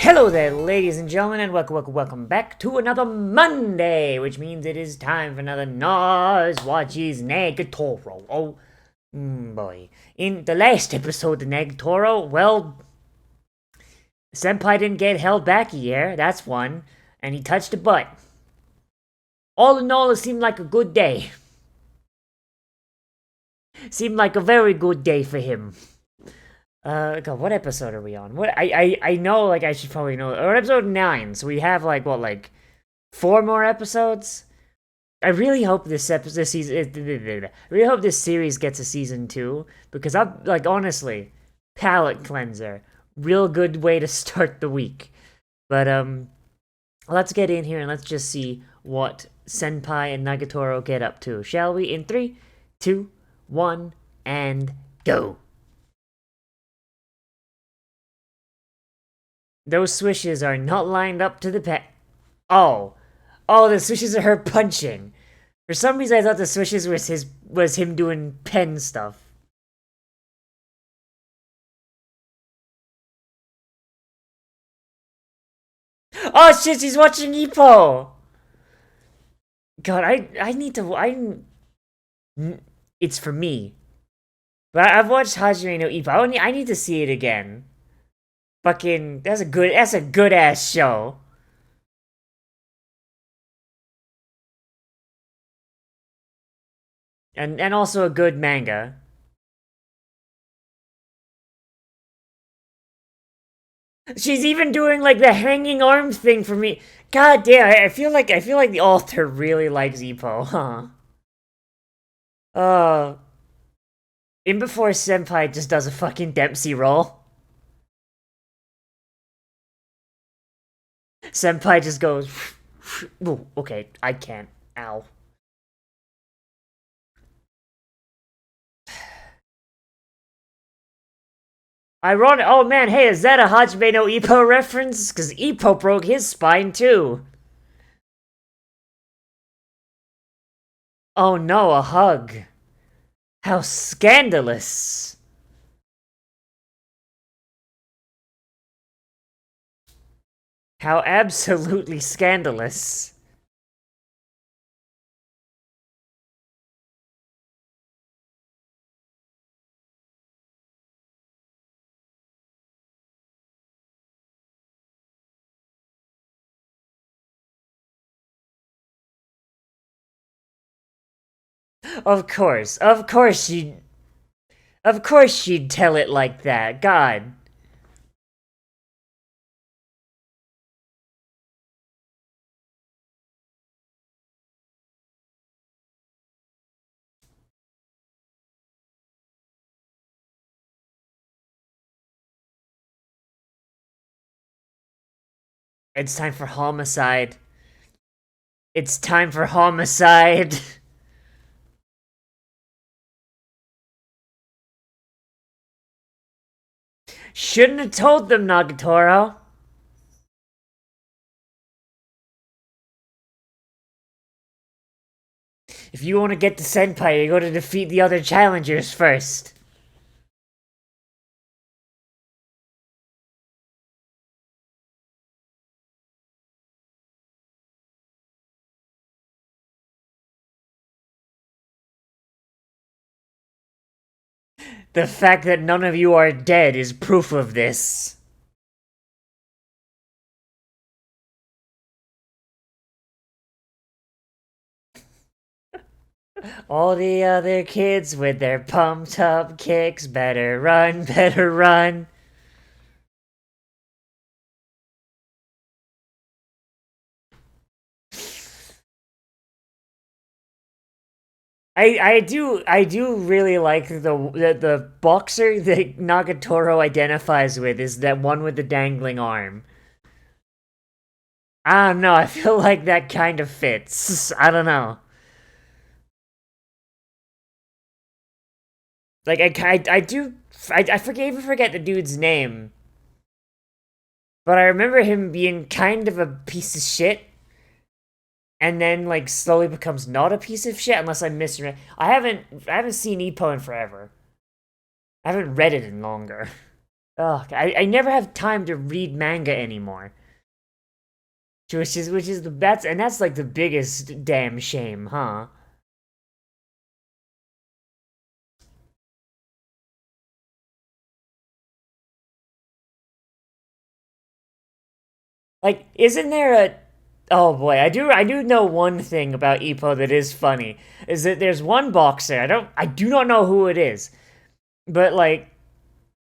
Hello there, ladies and gentlemen, and welcome back to another Monday, which means it is time for another Nozz watches Nagatoro. Oh, boy. In the last episode of Nagatoro, well, Senpai didn't get held back a year, that's one, and he touched a butt. All in all, it seemed like a good day. Seemed like a very good day for him. God, what episode are we on? What I know, like, I should probably know. We're on episode 9, so we have, like, what, like, 4 more episodes? I really hope this season, I really hope this series gets a season 2, because I'm, like, honestly, palate cleanser. Real good way to start the week. But, let's get in here and let's just see what Senpai and Nagatoro get up to, shall we? In 3, 2, 1, and go! Those swishes are not lined up to the pet. Oh, the swishes are her punching. For some reason, I thought the swishes was him doing pen stuff. Oh shit, she's watching Ippo. God, I need to. It's for me. But I've watched Hajime no Ippo. I need to see it again. Fucking, that's a good ass show. And also a good manga. She's even doing like the hanging arm thing for me. God damn, I feel like the author really likes Ippo, huh? In before Senpai just does a fucking Dempsey roll. Senpai just goes, ooh, okay, I can't. Ow. Ironic. Oh man, hey, is that a Hajime no Ippo reference? Because Ippo broke his spine too. Oh no, a hug. How scandalous. How absolutely scandalous. Of course she'd tell it like that. God. It's time for homicide. It's time for homicide. Shouldn't have told them, Nagatoro. If you want to get to Senpai, you gotta defeat the other challengers first. The fact that none of you are dead is proof of this. All the other kids with their pumped up kicks better run, better run. I do really like the boxer that Nagatoro identifies with is that one with the dangling arm. I don't know, I feel like that kind of fits. I don't know. Like, I even forget the dude's name. But I remember him being kind of a piece of shit. And then, like, slowly becomes not a piece of shit, unless I misread. I haven't seen Ippo in forever. I haven't read it in longer. Ugh, I never have time to read manga anymore. Which is that's like the biggest damn shame, huh? Like, isn't there a oh boy, I do know one thing about Ippo that is funny. Is that there's one boxer, I do not know who it is, but like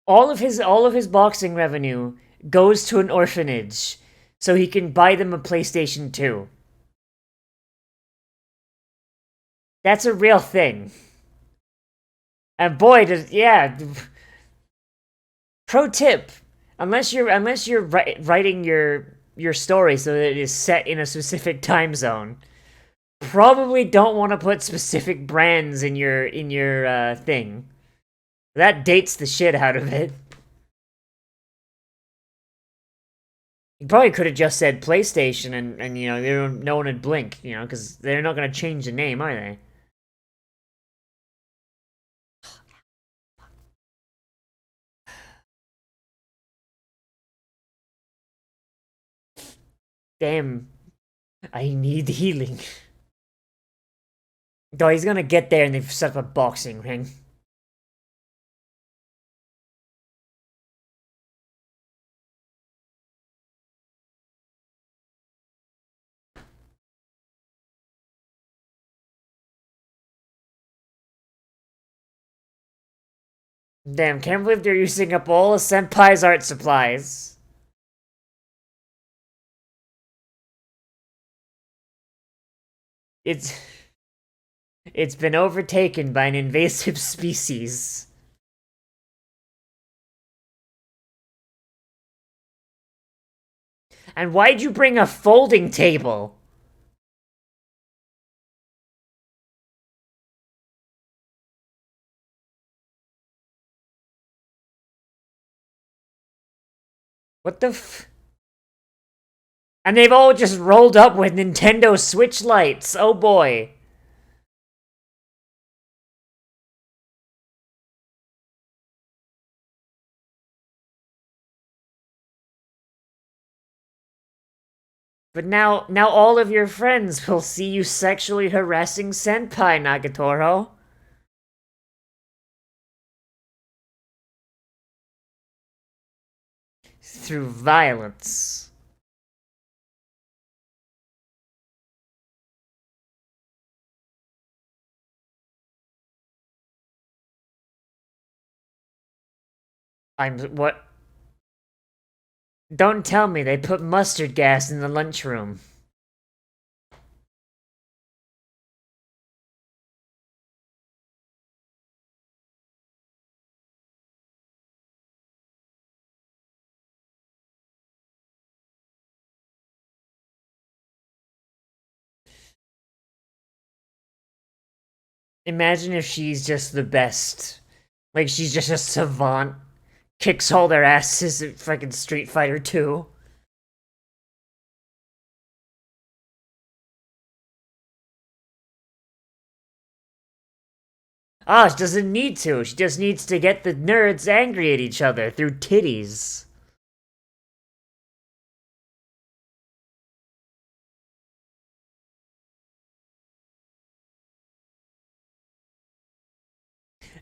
all of his boxing revenue goes to an orphanage so he can buy them a PlayStation 2. That's a real thing. And boy, does yeah. Pro tip: unless you're writing your story so that it is set in a specific time zone, probably don't want to put specific brands in your thing. That dates the shit out of it. You probably could have just said PlayStation and no one would blink, because they're not gonna change the name, are they? Damn, I need healing. Though he's gonna get there and they've set up a boxing ring. Damn, can't believe they're using up all of Senpai's art supplies. It's it's been overtaken by an invasive species. And why'd you bring a folding table? What the f- And they've all just rolled up with Nintendo Switch lights. Oh boy. But now all of your friends will see you sexually harassing Senpai, Nagatoro. Through violence. What? Don't tell me they put mustard gas in the lunchroom. Imagine if she's just the best. Like, she's just a savant. Kicks all their asses at fucking Street Fighter 2. Ah, she doesn't need to. She just needs to get the nerds angry at each other through titties.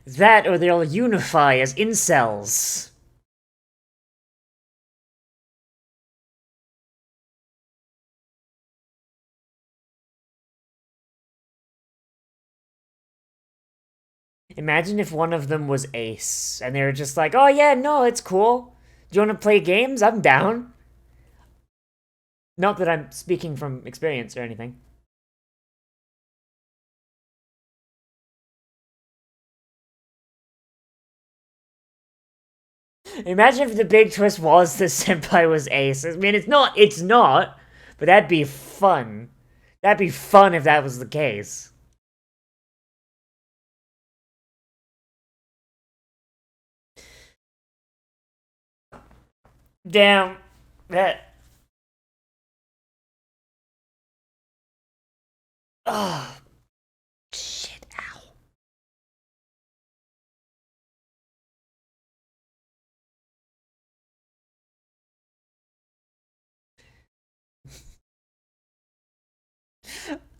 That or they'll unify as incels. Imagine if one of them was Ace, and they were just like, oh yeah, no, it's cool. Do you want to play games? I'm down. Not that I'm speaking from experience or anything. Imagine if the big twist was that Senpai was Ace. I mean, it's not, but that'd be fun. That'd be fun if that was the case. Damn, that. Oh, shit, ow.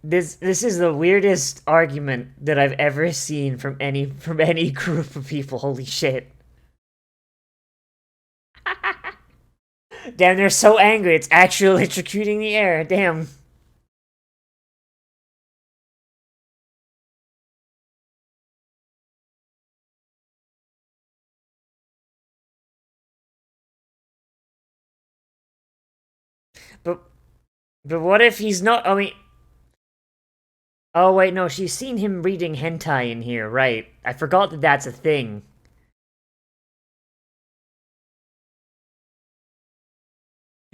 This is the weirdest argument that I've ever seen from any group of people. Holy shit. Damn, they're so angry. It's actually electrocuting the air. Damn. But what if he's not? I mean, oh wait, no, she's seen him reading hentai in here, right? I forgot that that's a thing.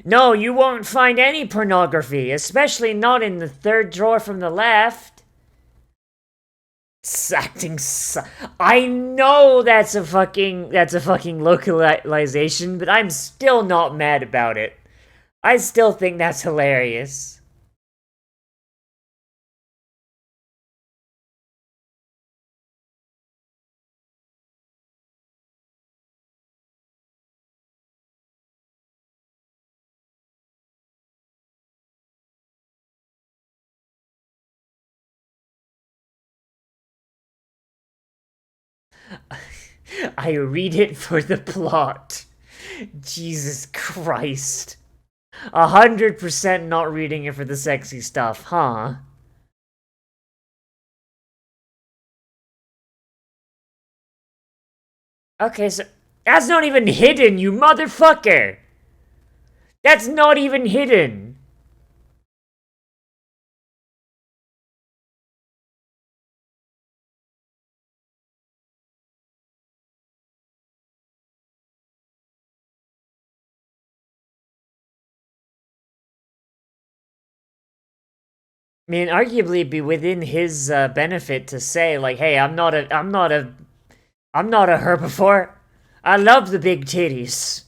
No, you won't find any pornography, especially not in the third drawer from the left. Acting. I know that's a fucking localization, but I'm still not mad about it. I still think that's hilarious. I read it for the plot. Jesus Christ. 100% not reading it for the sexy stuff, huh? Okay, so that's not even hidden, you motherfucker! That's not even hidden! I mean, arguably it'd be within his benefit to say, like, hey, I'm not a herbivore. I love the big titties.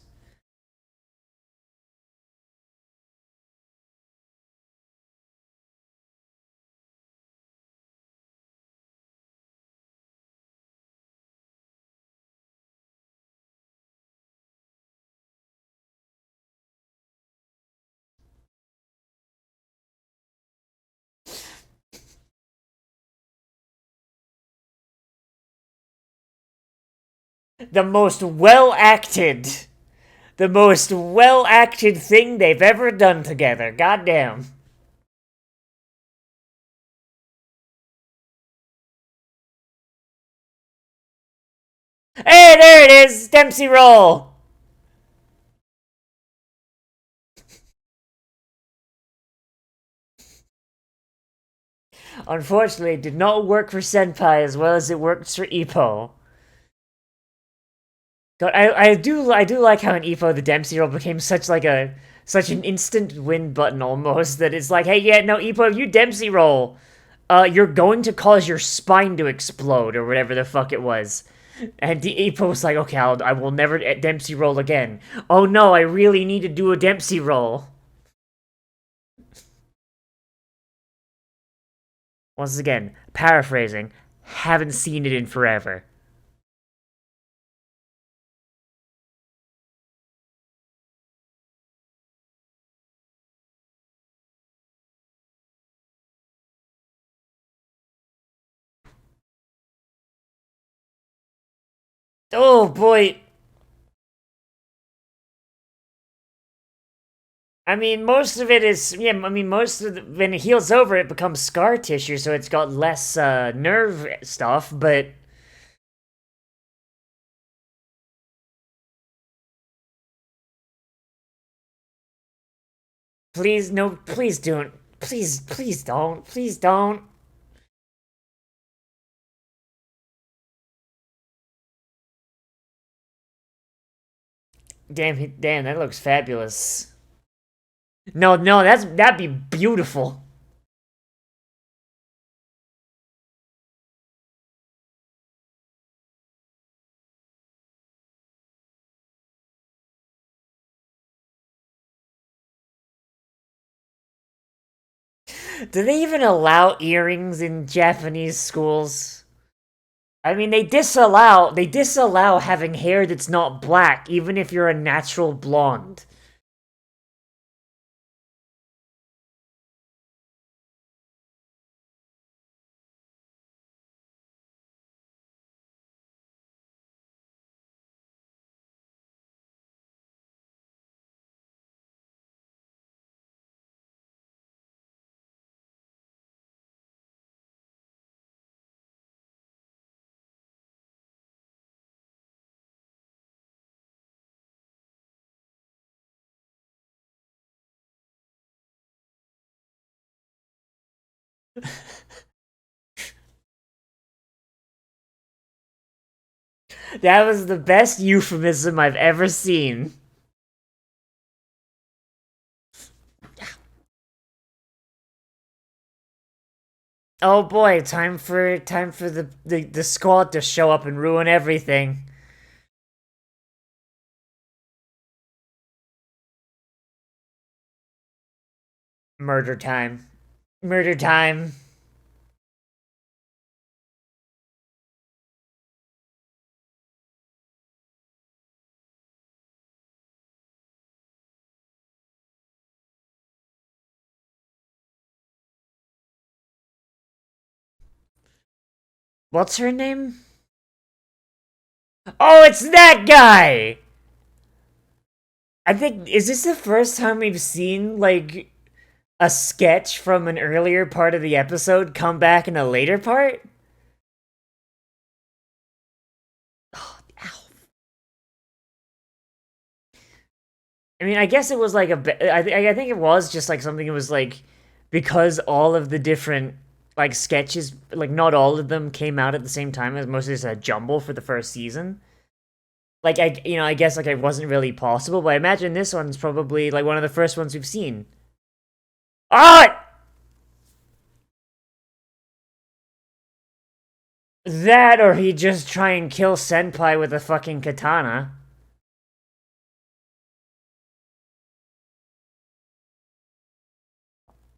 The most well acted thing they've ever done together. Goddamn. Hey, there it is! Dempsey roll! Unfortunately, it did not work for Senpai as well as it worked for Ippo. God, I do like how in Ippo the Dempsey roll became such an instant win button almost that it's like, hey, yeah, no, Ippo, if you Dempsey roll, you're going to cause your spine to explode or whatever the fuck it was. And Ippo was like, okay, I will never Dempsey roll again. Oh no, I really need to do a Dempsey roll. Once again, paraphrasing, haven't seen it in forever. Oh boy. I mean, most of it is, yeah, I mean, when it heals over, it becomes scar tissue, so it's got less nerve stuff, but please, no, please don't. Please don't. Please don't. Damn, that looks fabulous. No, no, that'd be beautiful. Do they even allow earrings in Japanese schools? I mean, they disallow having hair that's not black, even if you're a natural blonde. That was the best euphemism I've ever seen. Oh boy, time for the squad to show up and ruin everything. Murder time. Murder time. What's her name? Oh, it's that guy! I think, is this the first time we've seen, like, a sketch from an earlier part of the episode come back in a later part? Oh, ow. I mean, I guess it was like I think it was just like something that was like, because all of the different, like, sketches, like, not all of them came out at the same time, as mostly just a jumble for the first season. Like, I guess, like, it wasn't really possible, but I imagine this one's probably, like, one of the first ones we've seen. Ah! That, or he'd just try and kill Senpai with a fucking katana.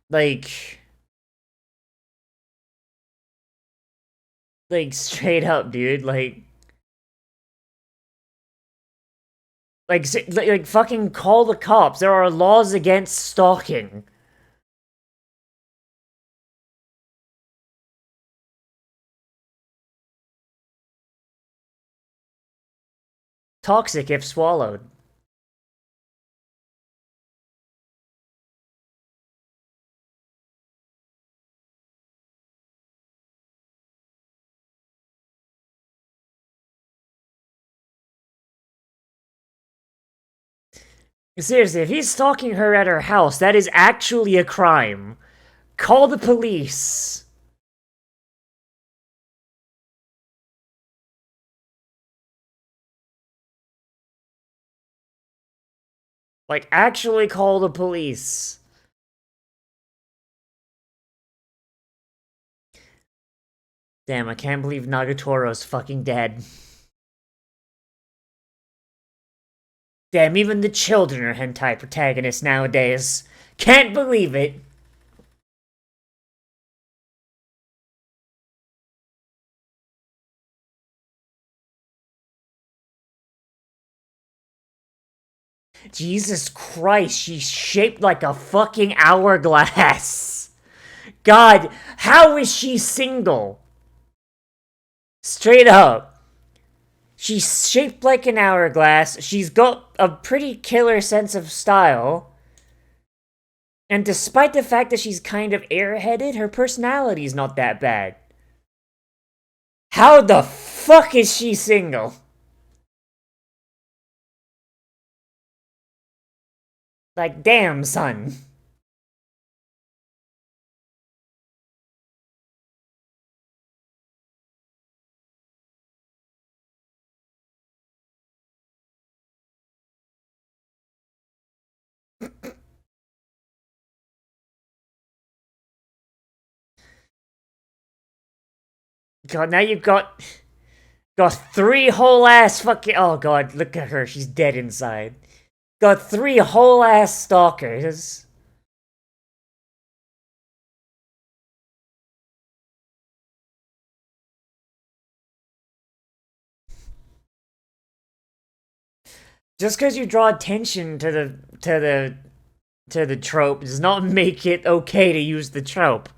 Like, straight up, dude. Like, fucking call the cops. There are laws against stalking. Toxic if swallowed. Seriously, if he's stalking her at her house, that is actually a crime. Call the police. Like, actually call the police. Damn, I can't believe Nagatoro's fucking dead. Damn, even the children are hentai protagonists nowadays. Can't believe it. Jesus Christ, she's shaped like a fucking hourglass. God, how is she single? Straight up. She's shaped like an hourglass. She's got a pretty killer sense of style. And despite the fact that she's kind of airheaded, her personality's not that bad. How the fuck is she single? Like, damn, son. God, now you've got three whole ass fucking. Oh god, look at her. She's dead inside. Got three whole ass stalkers. Just because you draw attention to the trope does not make it okay to use the trope.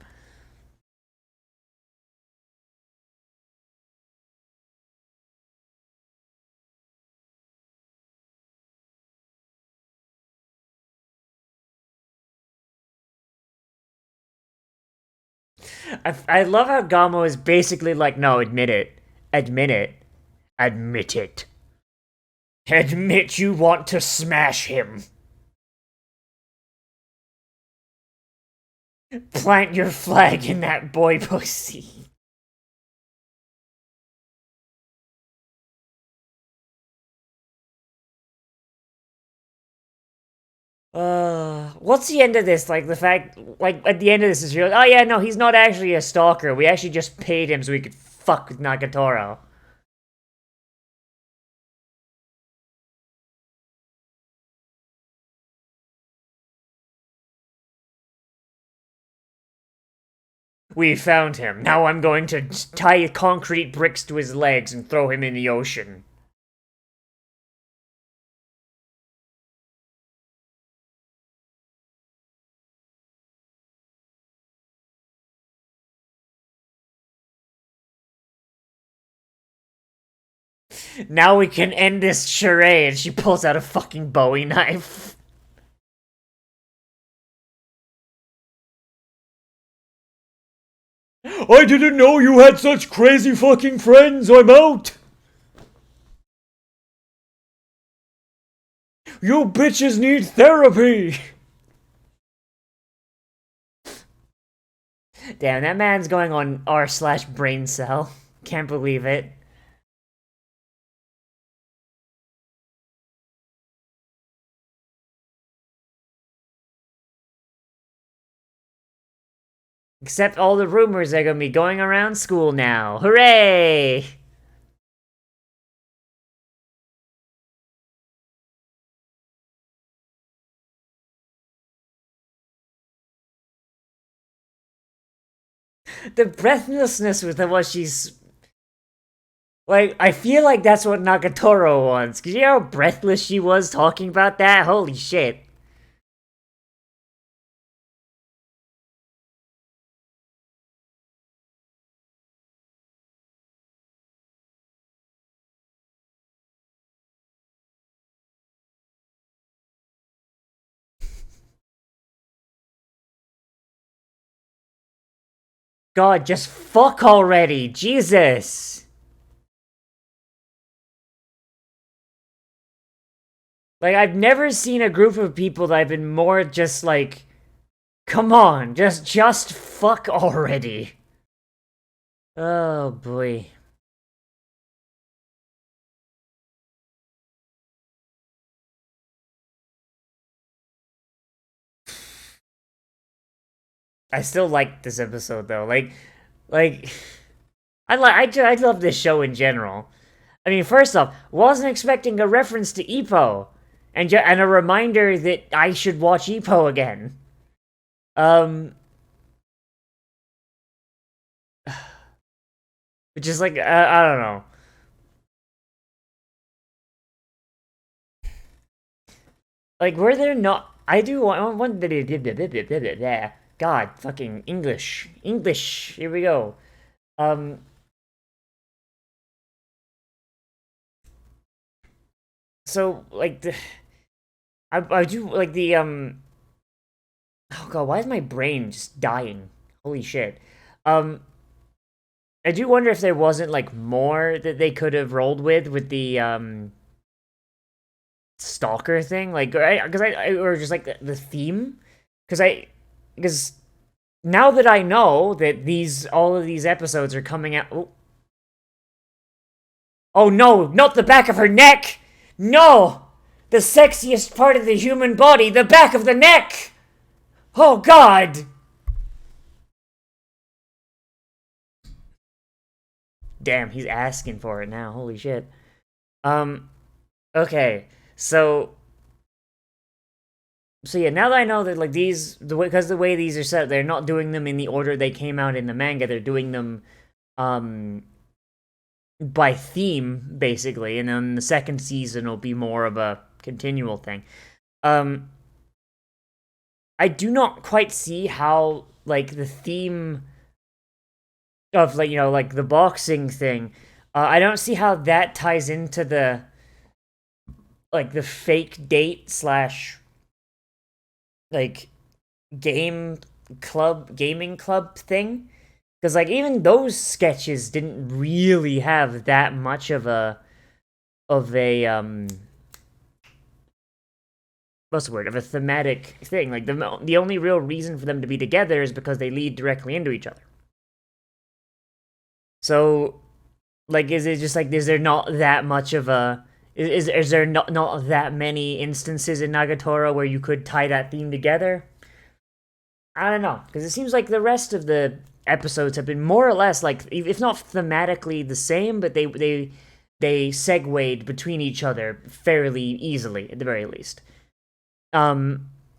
I love how Gamo is basically like, no, admit it. Admit it. Admit it. Admit you want to smash him. Plant your flag in that boy pussy. What's the end of this? Like, the fact, like, at the end of this is real. Oh, yeah, no, he's not actually a stalker. We actually just paid him so we could fuck with Nagatoro. We found him. Now I'm going to tie concrete bricks to his legs and throw him in the ocean. Now we can end this charade. She pulls out a fucking Bowie knife. I didn't know you had such crazy fucking friends. I'm out. You bitches need therapy. Damn, that man's going on r/brain cell. Can't believe it. Except all the rumors are gonna be going around school now. Hooray! The breathlessness with what she's... Like, I feel like that's what Nagatoro wants. Cause you know how breathless she was talking about that? Holy shit. God, just fuck already! Jesus! Like, I've never seen a group of people that I've been more just like... Come on, just fuck already. Oh boy. I still like this episode though. Like, I love this show in general. I mean, first off, wasn't expecting a reference to Ippo, and a reminder that I should watch Ippo again. Which is like, I don't know. Like, were there not? I do want one. God, fucking English, English. Here we go. Um. So like I do like the Oh god, why is my brain just dying? Holy shit. Um. I do wonder if there wasn't like more that they could have rolled with the stalker thing, like because or just like the theme, because now that I know that all of these episodes are coming out. Oh no, not the back of her neck! No! The sexiest part of the human body, the back of the neck! Oh god! Damn, he's asking for it now. Holy shit. Okay. So yeah, now that I know that like because the way these are set, they're not doing them in the order they came out in the manga. They're doing them by theme basically, and then the second season will be more of a continual thing. I do not quite see how like the theme of like like the boxing thing. I don't see how that ties into the like the fake date slash like gaming club thing, because like even those sketches didn't really have that much of a what's the word, of a thematic thing. Like, the only real reason for them to be together is because they lead directly into each other. So, like, is it just like, is there not that much of a, is there not that many instances in Nagatoro where you could tie that theme together? I don't know, because it seems like the rest of the episodes have been more or less, like, if not thematically the same, but they segued between each other fairly easily, at the very least. Is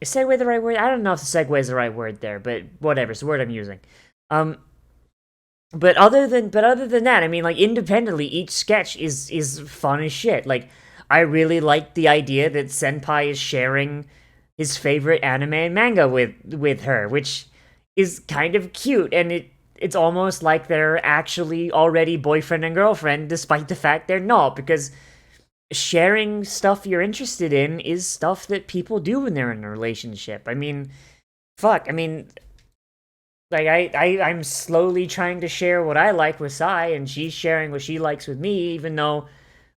segue the right word? I don't know if segue is the right word there, but whatever, it's the word I'm using. But other than that, I mean, like, independently, each sketch is fun as shit. Like, I really like the idea that Senpai is sharing his favorite anime and manga with her, which is kind of cute, and it's almost like they're actually already boyfriend and girlfriend, despite the fact they're not, because sharing stuff you're interested in is stuff that people do when they're in a relationship. I mean, fuck, I mean, like, I'm slowly trying to share what I like with Sai, and she's sharing what she likes with me, even though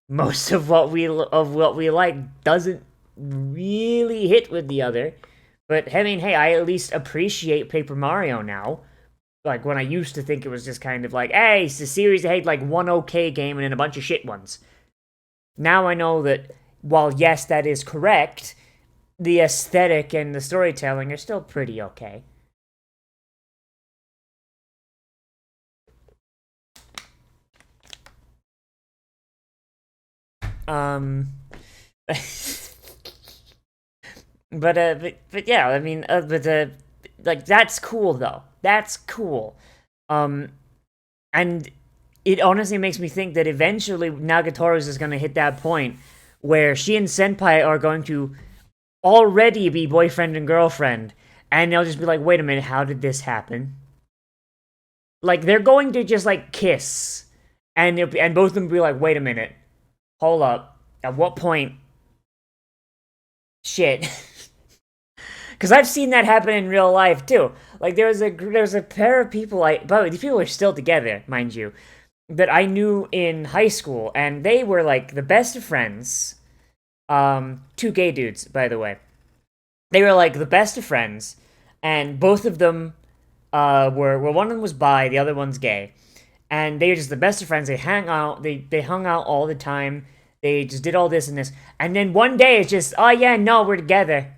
most of what we like doesn't really hit with the other. But I mean, hey, I at least appreciate Paper Mario now. Like, when I used to think it was just kind of like, hey, it's a series that had like one okay game and then a bunch of shit ones. Now I know that while yes, that is correct, the aesthetic and the storytelling are still pretty okay. But yeah, I mean, like, that's cool though. That's cool. And it honestly makes me think that eventually Nagatoro's is gonna hit that point where she and Senpai are going to already be boyfriend and girlfriend, and they'll just be like, wait a minute, how did this happen? Like, they're going to just, like, kiss, and both of them will be like, wait a minute, hold up, at what point? Shit. Because I've seen that happen in real life, too. Like, there was a pair of people, but these people are still together, mind you, that I knew in high school, and they were, like, the best of friends. Two gay dudes, by the way. They were, like, the best of friends, and both of them, were one of them was bi, the other one's gay. And they were just the best of friends. They hung out, they hung out all the time. They just did all this and this. And then one day it's just, oh yeah, no, we're together.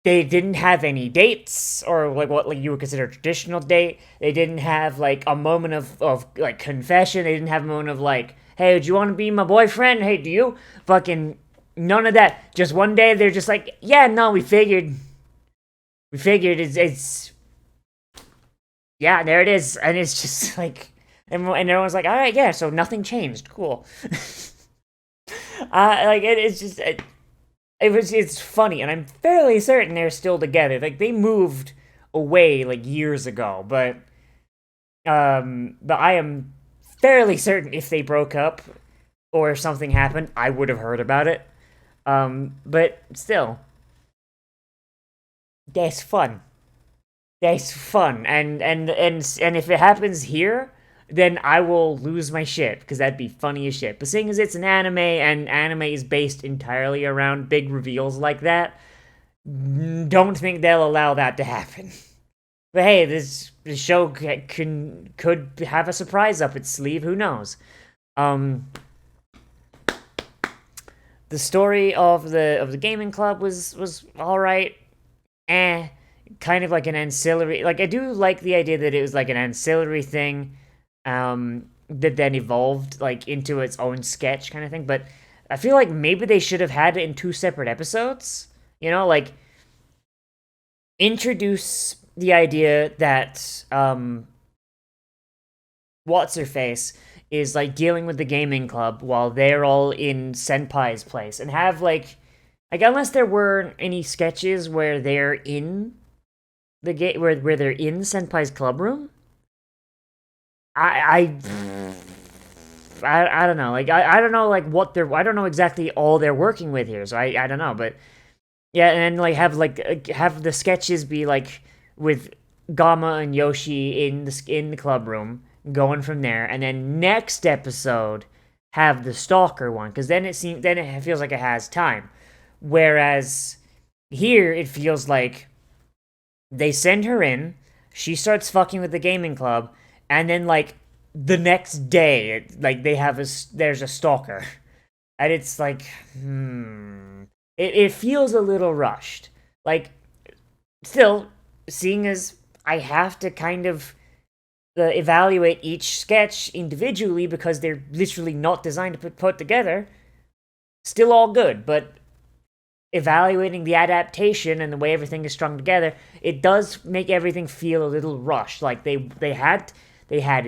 They didn't have any dates, or like what like you would consider a traditional date. They didn't have like a moment of like confession. They didn't have a moment of like, hey, do you want to be my boyfriend? Hey, do you? Fucking none of that. Just one day they're just like, yeah, no, we figured it's yeah, there it is. And it's just like, and everyone's like, all right, yeah, so nothing changed. Cool. Like it's just. It's funny, and I'm fairly certain they're still together. Like, they moved away like years ago, but I am fairly certain if they broke up or if something happened, I would have heard about it. But still, that's fun. That's fun, and if it happens here, then I will lose my shit, because that'd be funny as shit. But seeing as it's an anime, and anime is based entirely around big reveals like that, don't think they'll allow that to happen. But hey, this show could have a surprise up its sleeve, who knows? The story of the gaming club was alright. Kind of like an ancillary, like, I do like the idea that it was like an ancillary thing, that then evolved like into its own sketch kind of thing. But I feel like maybe they should have had it in two separate episodes. You know, like, introduce the idea that what's her face is like dealing with the gaming club while they're all in Senpai's place, and have like unless there weren't any sketches where they're in the where they're in Senpai's club room. I don't know. Like, I don't know, like, what they're... I don't know exactly all they're working with here, so I don't know, but... Yeah, and then, like, have the sketches be, like, with Gamma and Yoshi in the club room, going from there, and then next episode, have the Stalker one, because then it feels like it has time. Whereas here, it feels like they send her in, she starts fucking with the gaming club, and then, like, the next day, there's a stalker. And it's like, It feels a little rushed. Like, still, seeing as I have to kind of evaluate each sketch individually because they're literally not designed to put together, still all good, but evaluating the adaptation and the way everything is strung together, it does make everything feel a little rushed. Like they had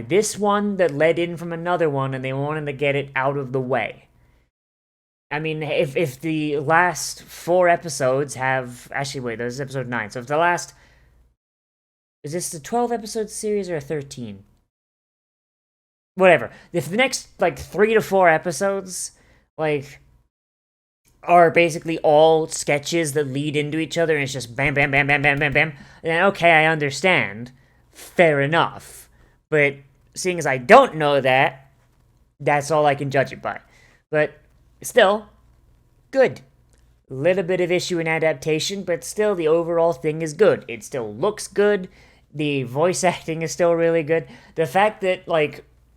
this one that led in from another one, and they wanted to get it out of the way. I mean, if the last 4 episodes have... Actually, wait, this is episode 9. So if the last... Is this the 12-episode series or a 13? Whatever. If the next, 3 to 4 episodes, are basically all sketches that lead into each other, and it's just bam, bam, bam, bam, bam, bam, bam, then okay, I understand. Fair enough. But seeing as I don't know that, that's all I can judge it by. But... still, good. Little bit of issue in adaptation, but still the overall thing is good. It still looks good. The voice acting is still really good. The fact that,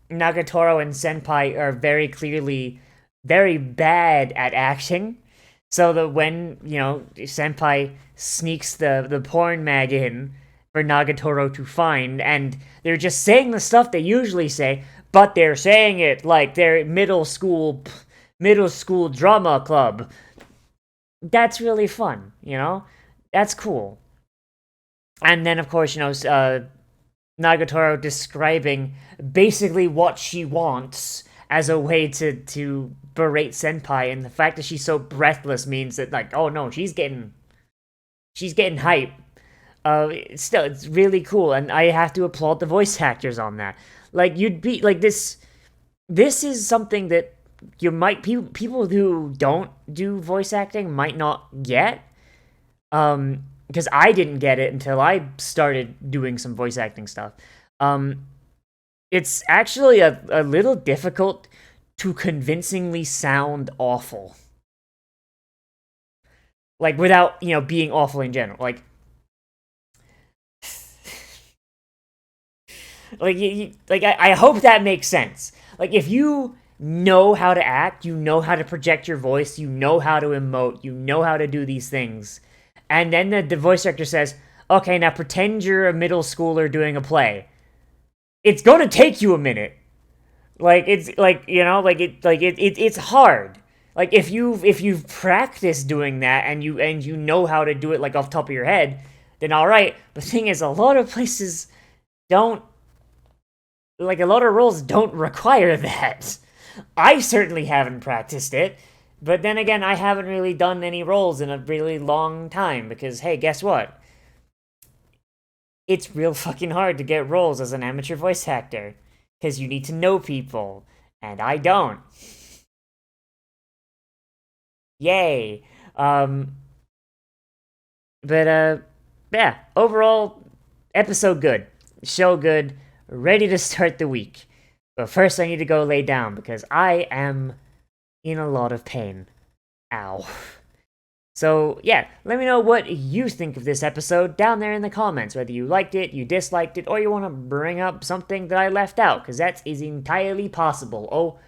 Nagatoro and Senpai are very clearly very bad at acting, so that when, Senpai sneaks the porn mag in for Nagatoro to find, and they're just saying the stuff they usually say, but they're saying it like they're middle school drama club. That's really fun, That's cool. And then, of course, Nagatoro describing basically what she wants as a way to berate Senpai, and the fact that she's so breathless means that, oh no, she's getting hype. Still, it's really cool, and I have to applaud the voice actors on that. You'd be, this is something that people who don't do voice acting might not get, because I didn't get it until I started doing some voice acting stuff. It's actually a little difficult to convincingly sound awful, without being awful in general. I hope that makes sense. If you know how to act, you know how to project your voice, you know how to emote, you know how to do these things, and then the voice director says, okay, now pretend you're a middle schooler doing a play. It's gonna take you a minute. It's hard. If you've practiced doing that and you know how to do it off the top of your head, then alright. But the thing is, a lot of places don't, a lot of roles don't require that. I certainly haven't practiced it, but then again, I haven't really done any roles in a really long time, because, hey, guess what? It's real fucking hard to get roles as an amateur voice actor, because you need to know people, and I don't. Yay. Yeah, overall, episode good, show good, ready to start the week. But first I need to go lay down, because I am in a lot of pain. Ow. So, yeah, let me know what you think of this episode down there in the comments, whether you liked it, you disliked it, or you want to bring up something that I left out, because that is entirely possible. Oh,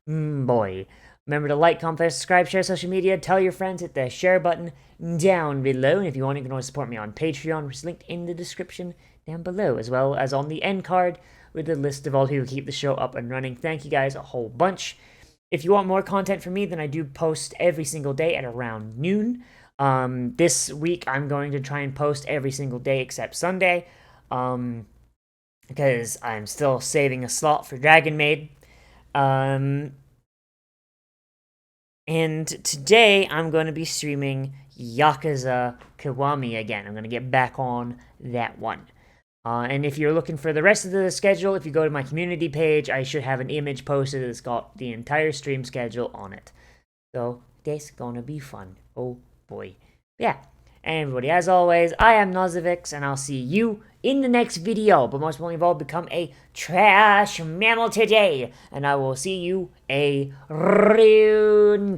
boy. Remember to like, comment, subscribe, share social media, tell your friends, hit the share button down below, and if you want, you can always support me on Patreon, which is linked in the description down below, as well as on the end card with a list of all who keep the show up and running. Thank you guys a whole bunch. If you want more content from me, then I do post every single day at around noon. This week, I'm going to try and post every single day except Sunday, because I'm still saving a slot for Dragon Maid. And today, I'm going to be streaming Yakuza Kiwami again. I'm going to get back on that one. And if you're looking for the rest of the schedule, if you go to my community page, I should have an image posted that's got the entire stream schedule on it. So, that's gonna be fun. Oh boy. Yeah. And everybody, as always, I am Nozz, and I'll see you in the next video. But most importantly of all, become a trash mammal today. And I will see you a rune.